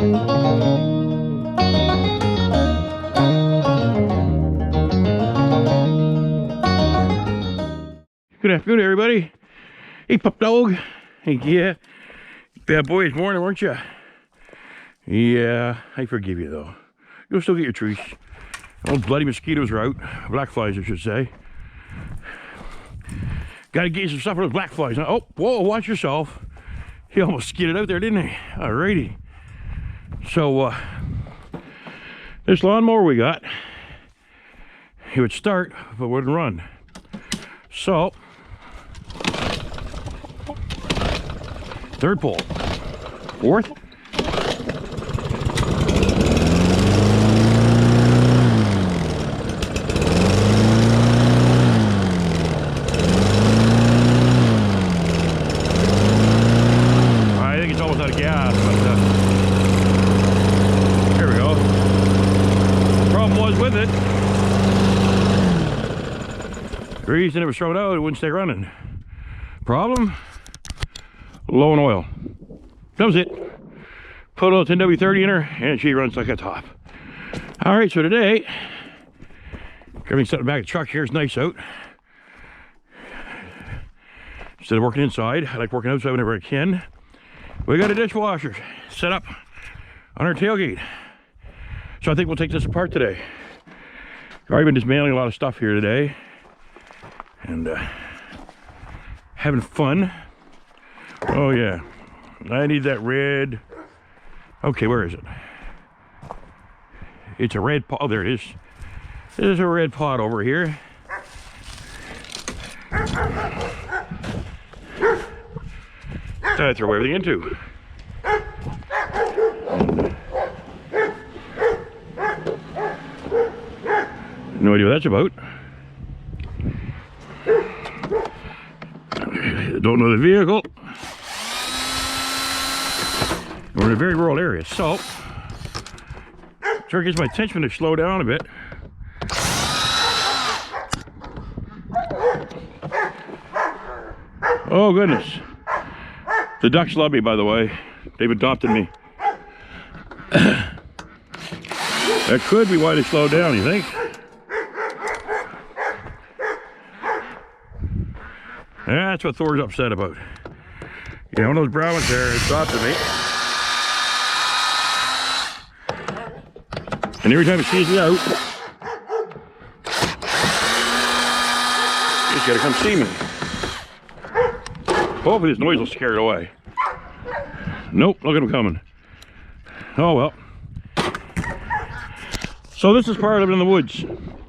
Good afternoon, everybody. Hey, pup dog. Hey, yeah. Bad boy this morning, weren't you? Yeah, I forgive you, though. You'll still get your treats. Old bloody mosquitoes are out. Black flies, I should say. Gotta get you some stuff for those black flies. Oh, whoa, watch yourself. He almost skidded out there, didn't he? Alrighty. So, this lawnmower we got, it would start, but wouldn't run. So, third pole, fourth. I think it's almost out of gas, but there we go. Problem was with it, the reason it was thrown out, it wouldn't stay running. Problem? Low in oil. That was it. Put a little 10W30 in her and she runs like a top. Alright, so today, everything's set back in the truck here. It's nice out. Instead of working inside, I like working outside whenever I can. We got a dishwasher set up on our tailgate. So I think we'll take this apart today. I've already been dismantling a lot of stuff here today. And having fun. Oh yeah, I need that red. Okay, where is it? It's a red pot. Oh, there it is. There's a red pot over here. I throw everything into. No idea what that's about. Don't know the vehicle. We're in a very rural area, so sure gets my attention to slow down a bit. Oh goodness, the ducks love me, by the way. They've adopted me. That could be why they slowed down, you think? Yeah, that's what Thor's upset about. Yeah, one of those brown ones there adopted me. And every time it sees me out, he's gotta come see me. Hopefully this noise will scare it away. Nope, look at him coming. Oh well. So this is part of living in the woods.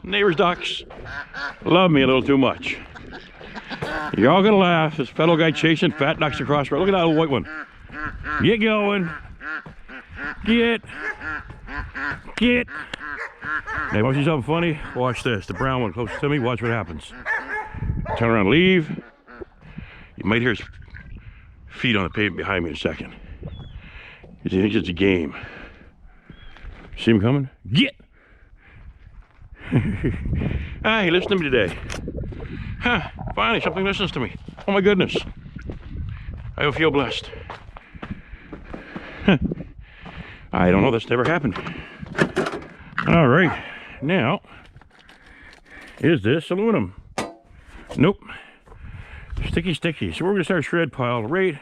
Neighbors' ducks love me a little too much. You're all gonna laugh. This fellow guy chasing fat ducks across the road. Look at that little white one. Get going. Get. Hey, want to see something funny? Watch this. The brown one closest to me. Watch what happens. Turn around, leave. You might hear his feet on the pavement behind me in a second. He thinks it's a game. See him coming? Get! Ah, he listened to me today. Huh, finally something listens to me. Oh my goodness. I feel blessed. Huh. I don't know, that's never happened. All right, now, is this aluminum? Nope. Sticky. So we're gonna start a shred pile right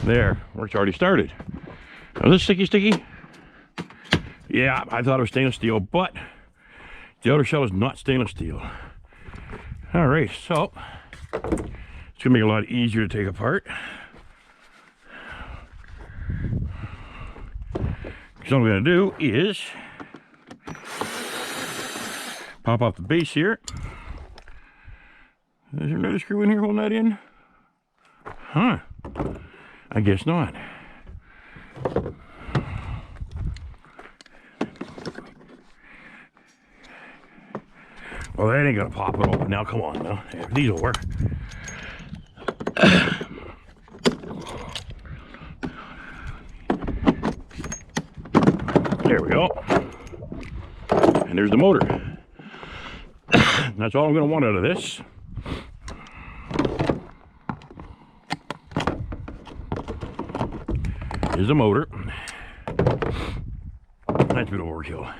there, where it's already started. Now this sticky? Yeah, I thought it was stainless steel, but the outer shell is not stainless steel. All right, so it's gonna make it a lot easier to take apart. So what I'm gonna do is pop off the base here. Is there another screw in here holding that in? Huh, I guess not. Well, that ain't gonna pop it open now. Come on now. These will work. There we go. And there's the motor. That's all I'm gonna want out of this. Is the motor. That's a bit of overkill.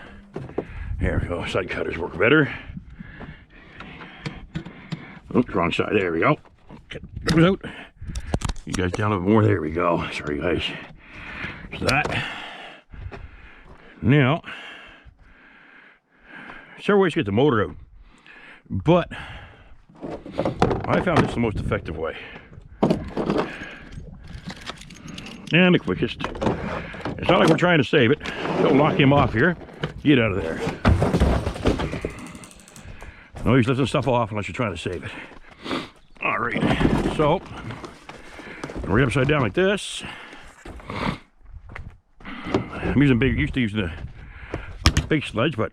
There we go. Side cutters work better. Oops, wrong side. There we go. Get those out. You guys down a bit more. There we go. Sorry, guys. There's that. Now, several ways to get the motor out, but I found this the most effective way and the quickest. It's not like we're trying to save it. Don't lock him off here. Get out of there. No use lifting stuff off unless you're trying to save it. All right, so right upside down like this. I'm using used to using the big sledge, but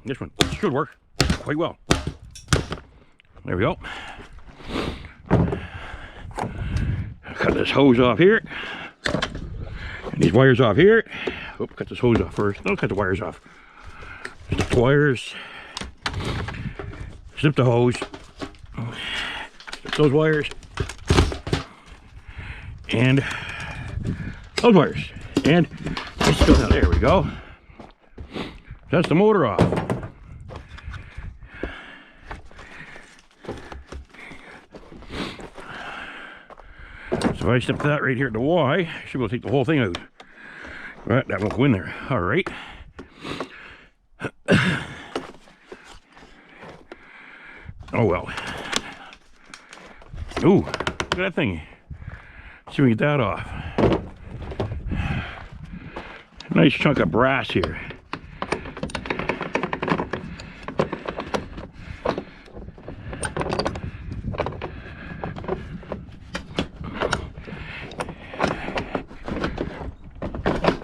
this one should work quite well. There we go. Cut this hose off here. And these wires off here. Oop, cut this hose off first. No, cut the wires off. Snip the wires. Snip the hose. Snip those wires. And those wires. And let's go down. There we go. That's the motor off. So if I snip that right here at the Y, I should be able to take the whole thing out. Right, that won't go in there. All right. Oh well. Ooh, look at that thing. See if we can get that off. Nice chunk of brass here.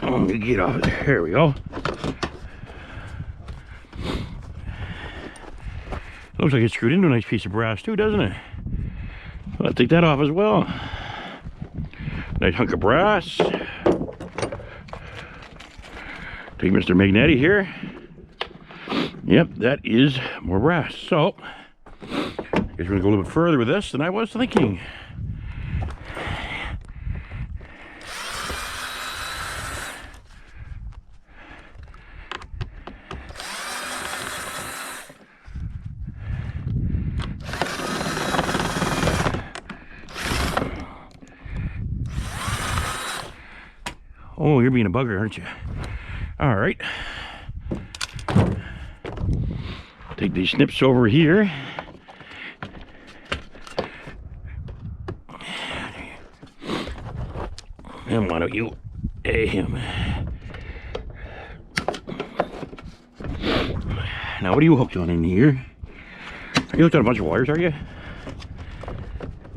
Oh, get off it. There we go. Looks like it's screwed into a nice piece of brass too, doesn't it? Well, I'll take that off as well. Nice hunk of brass. Take Mr. Magnetti here. Yep, that is more brass. So, I guess we're gonna go a little bit further with this than I was thinking. Oh, you're being a bugger, aren't you? All right. Take these snips over here. And why don't you him? Now, what are you hooked on in here? Are you hooked on a bunch of wires, are you?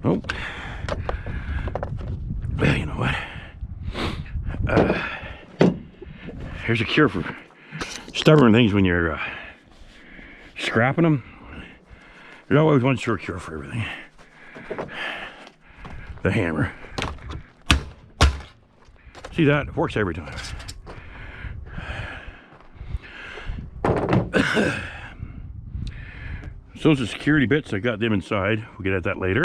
Oh. Well, you know what? Here's a cure for stubborn things when you're scrapping them. There's always one sure cure for everything. The hammer. See that? It works every time. So those are security bits. I got them inside. We'll get at that later.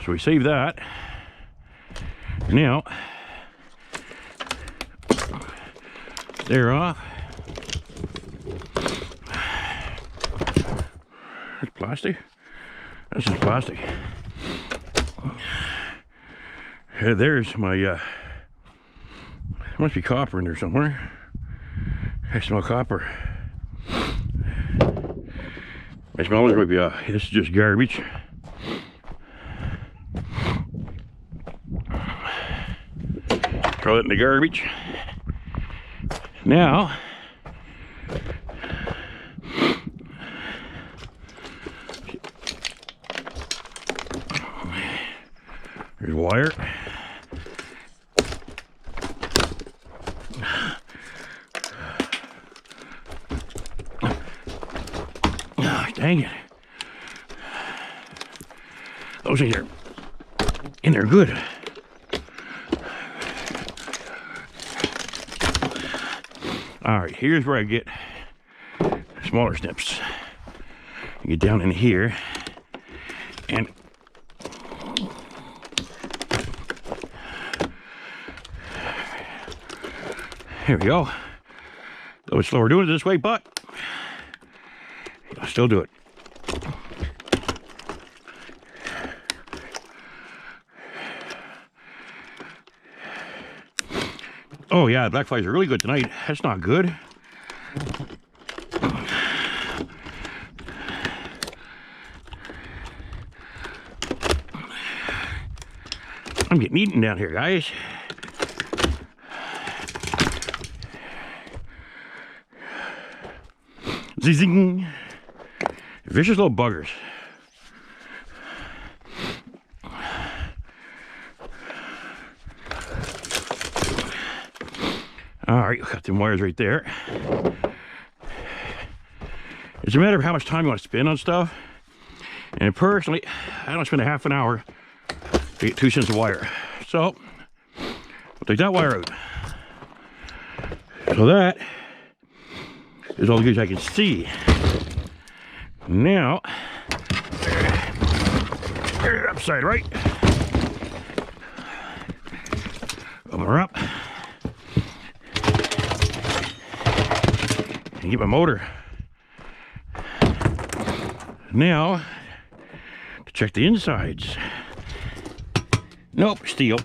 So we save that. Now, they're off. That's plastic. That's just plastic. There's my, there must be copper in there somewhere. I smell copper. I smell there might be, this is just garbage. Throw it in the garbage. Now, there's wire. Oh, dang it. Those things are in there good. All right, here's where I get smaller snips. You get down in here and Here we go. A little bit slower doing it this way, but I'll still do it. Oh yeah, black flies are really good tonight. That's not good. I'm getting eaten down here, guys. Zing! Vicious little buggers. All right, got them wires right there. It's a matter of how much time you want to spend on stuff. And personally, I don't spend a half an hour to get 2 cents of wire. So, we'll take that wire out. So that is all the good I can see. Now, upside right. Open her up. And get my motor. Now, to check the insides. Nope, steel.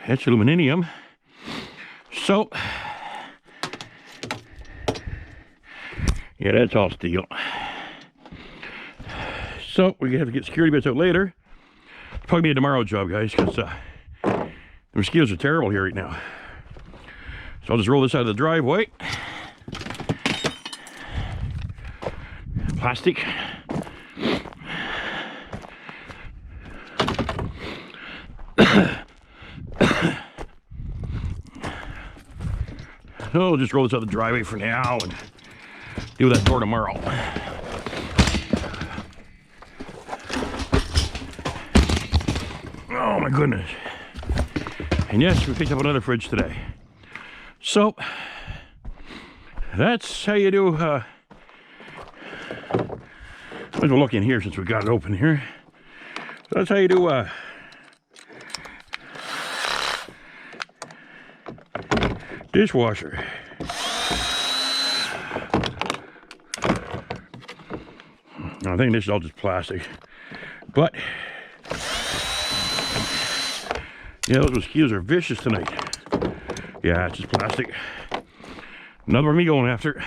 That's aluminum. So, yeah, that's all steel. So, we're gonna have to get security bits out later. It'll probably be a tomorrow job, guys, because the mosquitoes are terrible here right now. So I'll just roll this out of the driveway. Plastic. So I'll just roll this out of the driveway for now and deal with that door tomorrow. Oh my goodness. And yes, we picked up another fridge today. So, that's how you do, might as well look in here since we got it open here. So that's how you do, dishwasher. I think this is all just plastic, but yeah, those mosquitoes are vicious tonight. Yeah, it's just plastic. Nothing for me going after.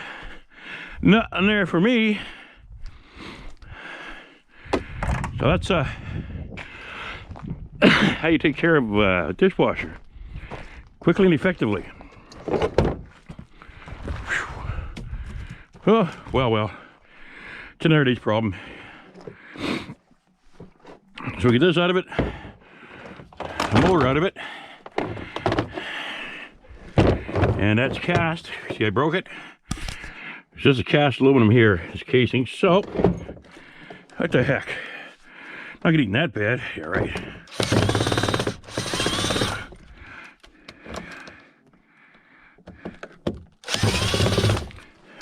Nothing there for me. So that's how you take care of a dishwasher quickly and effectively. Oh, well. It's an everyday's problem. So we get this out of it, the motor out of it, and that's cast. See, I broke it. It's just a cast aluminum here, this casing. So, what the heck? Not getting that bad. Yeah, right.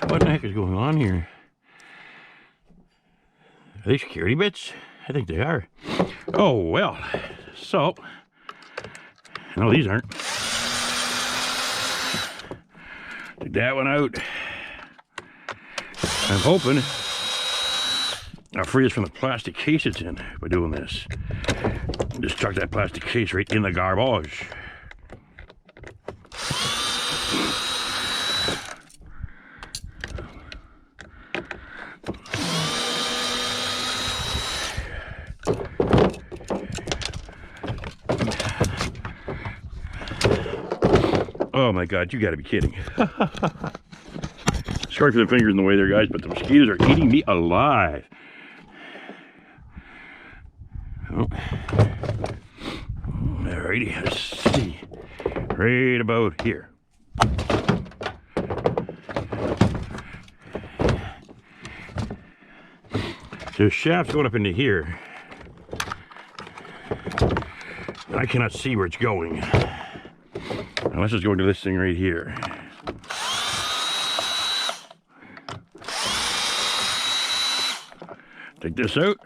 What the heck is going on here? Are they security bits? I think they are. Oh, well. So, no, these aren't. Take that one out. I'm hoping I'll free us from the plastic case it's in by doing this. Just chuck that plastic case right in the garbage. Oh my God, you gotta be kidding. Sorry for the fingers in the way there, guys, but the mosquitoes are eating me alive. Oh. Alrighty, let's see. Right about here. So the shaft's going up into here. I cannot see where it's going. Unless it's going to this thing right here. Take this out.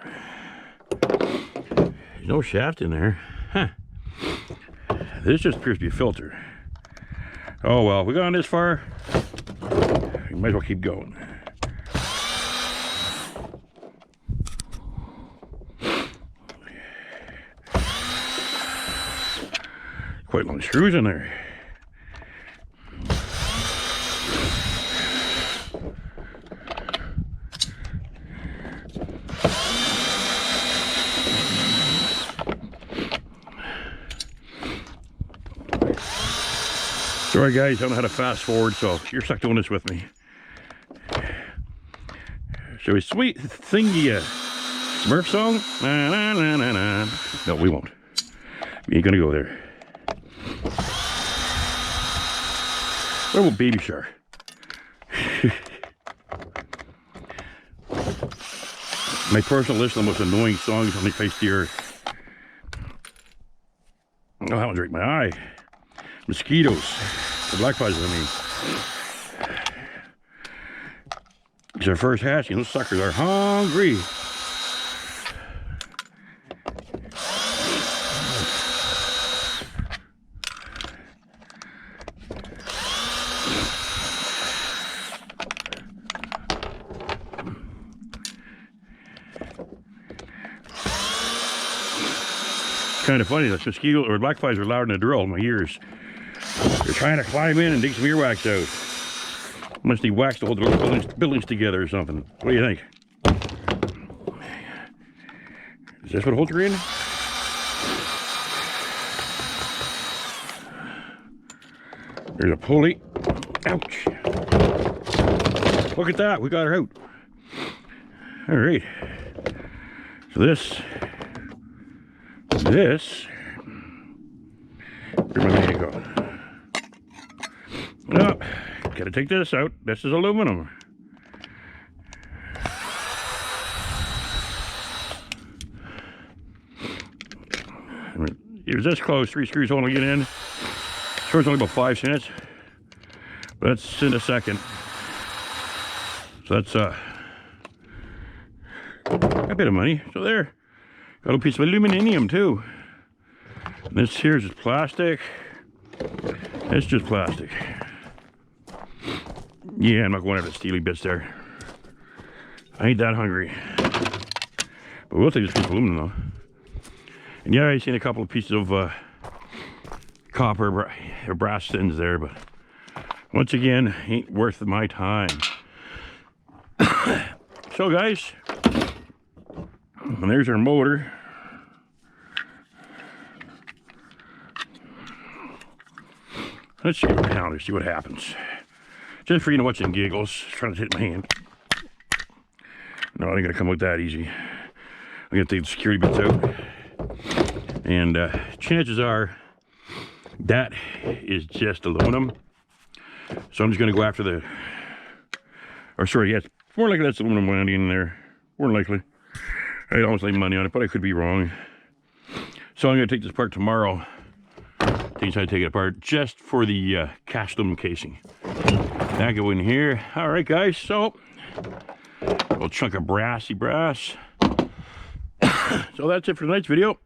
There's no shaft in there. Huh. This just appears to be a filter. Oh well, we gone this far. You might as well keep going. Quite long screws in there. Sorry guys, I don't know how to fast forward, so you're stuck doing this with me. Shall we sing you a Smurf song? Na, na, na, na, na. No, we won't. We ain't gonna go there. What about Baby Shark? My personal list of the most annoying songs on the face of the earth. Oh, that one's right in my eye. Mosquitoes. The black flies, I mean. It's their first hatching. Those suckers are hungry. Kind of funny, the mosquito or black flies are louder than a drill in my ears. They're trying to climb in and dig some earwax out. Must need wax to hold the buildings together or something. What do you think? Is this what holds her in? There's a pulley. Ouch. Look at that, we got her out. All right. So this, where's my man go? Oh, gotta take this out. This is aluminum. It was this close, 3 screws holding it in. Sure, it's only about 5 cents, but that's in a second. So that's a bit of money. So there, got a little piece of aluminum too. And this here is just plastic. It's just plastic. Yeah, I'm not going after the steely bits there. I ain't that hungry. But we'll take this piece of aluminum though. And yeah, I've seen a couple of pieces of copper or brass ends there, but once again, ain't worth my time. So guys, and there's our motor. Let's see what counters, see what happens. Just for you to watch some giggles, trying to hit my hand. No, it ain't gonna come out that easy. I'm gonna take the security bits out. And chances are that is just aluminum. So I'm just gonna go after the, or sorry, yes, more likely that's aluminum landing in there. More likely. I'd almost lay money on it, but I could be wrong. So I'm gonna take this apart tomorrow. Try to take it apart just for the cast aluminum casing. That go in here. All right, guys. So a little chunk of brassy brass. So that's it for tonight's video.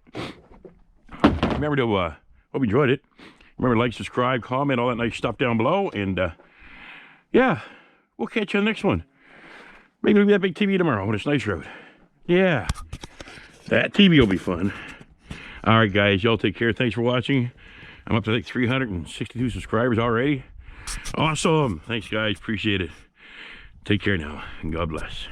Remember to hope you enjoyed it. Remember to like, subscribe, comment, all that nice stuff down below. And yeah, we'll catch you on the next one. Maybe we'll be that big TV tomorrow when it's nice out. Yeah, that TV will be fun. All right, guys. Y'all take care. Thanks for watching. I'm up to like 362 subscribers already. Awesome. Thanks, guys. Appreciate it. Take care now, and God bless.